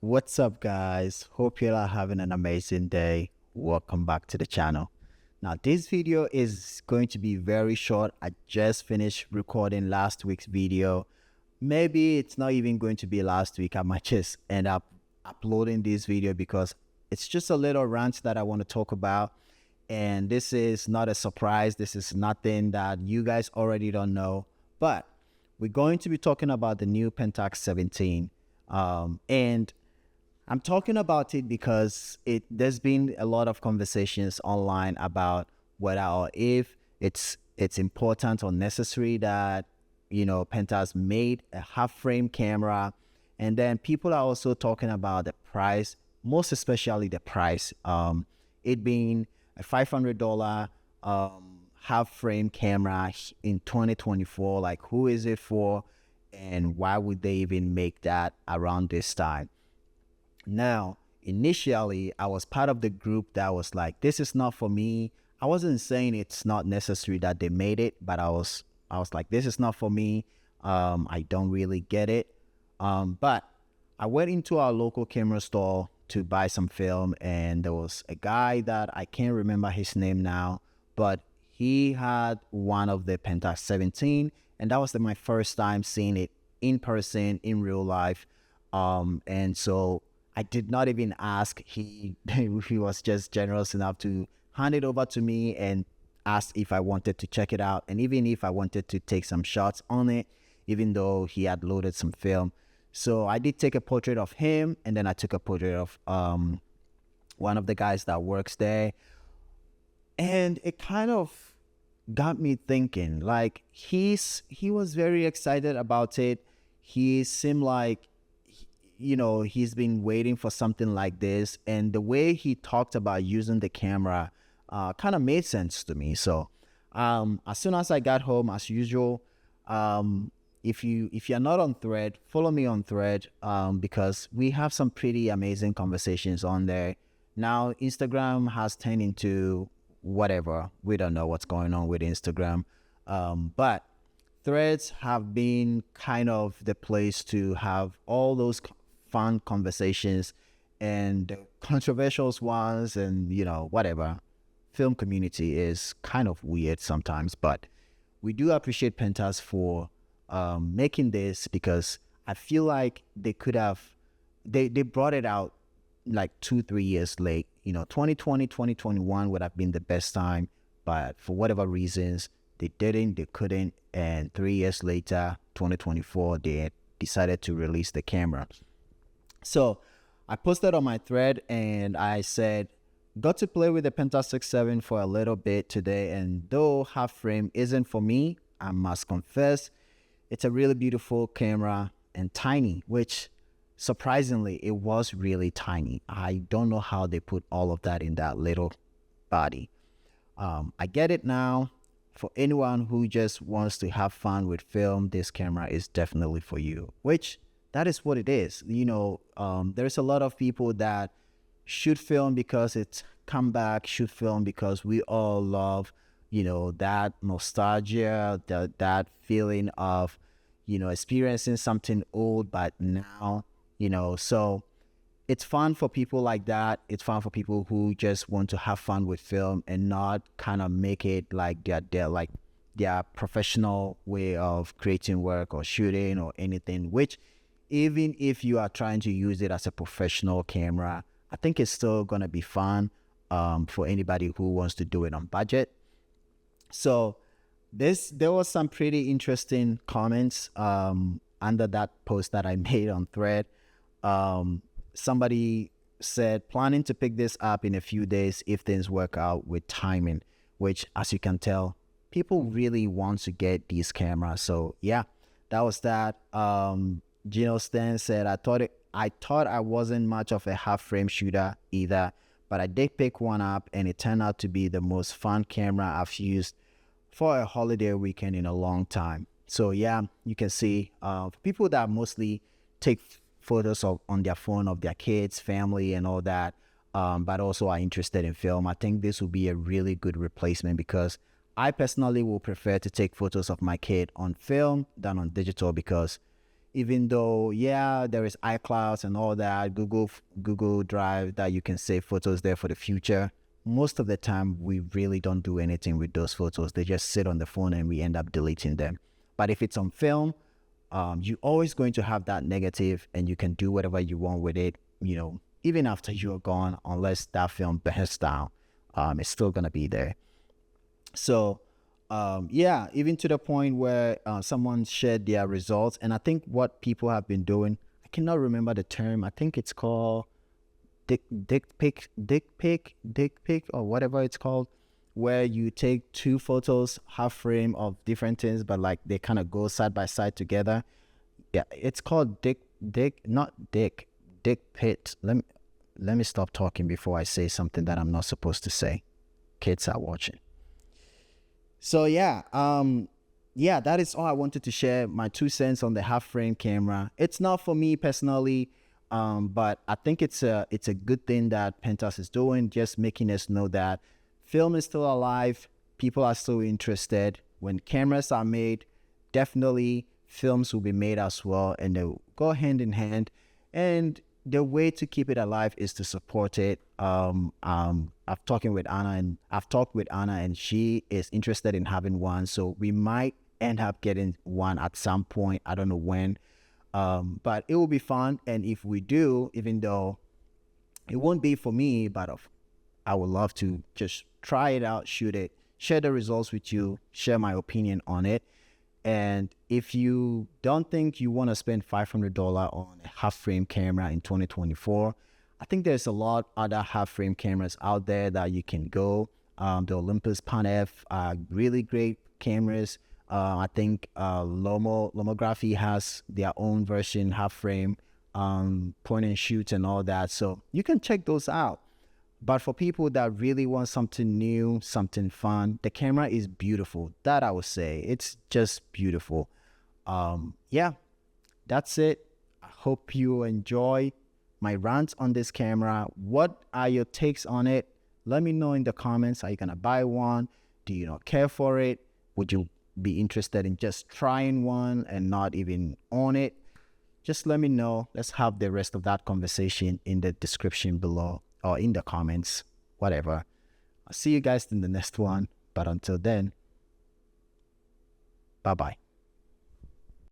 What's up, guys? Hope you're all having an amazing day. Welcome back to the channel. Now, this video is going to be very short. I just finished recording last week's video. Maybe it's not even going to be last week. I might just end up uploading this video because it's just a little rant that I want to talk about. And this is not a surprise. This is nothing that you guys already don't know. But we're going to be talking about the new Pentax 17. And I'm talking about it because there's been a lot of conversations online about whether or if it's important or necessary that Pentax made a half frame camera, and then people are also talking about the price, most especially the price. It being a $500 half frame camera in 2024. Like, who is it for, and why would they even make that around this time? Now, initially, I was part of the group that was like, this is not for me. I wasn't saying it's not necessary that they made it, but I was like, this is not for me. I don't really get it. But I went into our local camera store to buy some film, and there was a guy that I can't remember his name now, but he had one of the Pentax 17, and that was my first time seeing it in person, in real life. And so I did not even ask. He was just generous enough to hand it over to me and ask if I wanted to check it out, and even if I wanted to take some shots on it, even though he had loaded some film. So I did take a portrait of him, and then I took a portrait of one of the guys that works there. And it kind of got me thinking, like, he was very excited about it. He seemed like he's been waiting for something like this, and the way he talked about using the camera kind of made sense to me. So as soon as I got home, as usual, if you're not on Thread, follow me on Thread, because we have some pretty amazing conversations on there. Now Instagram has turned into whatever. We don't know what's going on with Instagram, but Threads have been kind of the place to have all those fun conversations and controversial ones, and whatever. Film community is kind of weird sometimes, but we do appreciate Pentax for making this, because I feel like they could have they brought it out like 2-3 years late. 2020, 2021 would have been the best time, but for whatever reasons they couldn't, and 3 years later, 2024, they decided to release the camera. So I posted on my thread and I said, got to play with the Pentax 6.7 for a little bit today, and though half frame isn't for me, I must confess it's a really beautiful camera and tiny, which surprisingly it was really tiny. I don't know how they put all of that in that little body. I get it now. For anyone who just wants to have fun with film, this camera is definitely for you, which that is what it is. There's a lot of people that shoot film because it's come back, shoot film because we all love, that nostalgia, that feeling of, experiencing something old, but now, so it's fun for people like that. It's fun for people who just want to have fun with film and not kind of make it like their professional way of creating work or shooting or anything, which even if you are trying to use it as a professional camera, I think it's still going to be fun for anybody who wants to do it on budget. So there was some pretty interesting comments under that post that I made on Thread. Somebody said, planning to pick this up in a few days if things work out with timing, which, as you can tell, people really want to get these cameras. So yeah, that was that. Gino Stan said, I thought I wasn't much of a half frame shooter either, but I did pick one up and it turned out to be the most fun camera I've used for a holiday weekend in a long time. So yeah, you can see people that mostly take photos on their phone of their kids, family, and all that, but also are interested in film. I think this will be a really good replacement, because I personally will prefer to take photos of my kid on film than on digital, because even though, yeah, there is iCloud and all that, Google Drive, that you can save photos there for the future. Most of the time, we really don't do anything with those photos. They just sit on the phone and we end up deleting them. But if it's on film, you're always going to have that negative, and you can do whatever you want with it, even after you're gone, unless that film burns down, it's still going to be there. So, yeah, even to the point where someone shared their results. And I think what people have been doing, I cannot remember the term. I think it's called dick pic, or whatever it's called, where you take two photos, half frame of different things, but like they kind of go side by side together. Yeah, it's called dick pic. Let me stop talking before I say something that I'm not supposed to say. Kids are watching. So yeah, that is all I wanted to share, my 2 cents on the half frame camera. It's not for me personally, but I think it's a good thing that Pentax is doing, just making us know that film is still alive. People are still interested. When cameras are made, definitely films will be made as well, and they'll go hand in hand. And the way to keep it alive is to support it. I've talked with Anna, and she is interested in having one. So we might end up getting one at some point. I don't know when, but it will be fun. And if we do, even though it won't be for me, but I would love to just try it out, shoot it, share the results with you, share my opinion on it. And if you don't think you want to spend $500 on a half frame camera in 2024, I think there's a lot other half frame cameras out there that you can go. The Olympus Pan F are really great cameras. I think Lomography has their own version, half frame, point and shoot and all that. So you can check those out. But for people that really want something new, something fun, the camera is beautiful. That I would say. It's just beautiful. Yeah, that's it. I hope you enjoy my rant on this camera. What are your takes on it? Let me know in the comments. Are you going to buy one? Do you not care for it? Would you be interested in just trying one and not even own it? Just let me know. Let's have the rest of that conversation in the description below, or in the comments, whatever. I'll see you guys in the next one. But until then, bye-bye.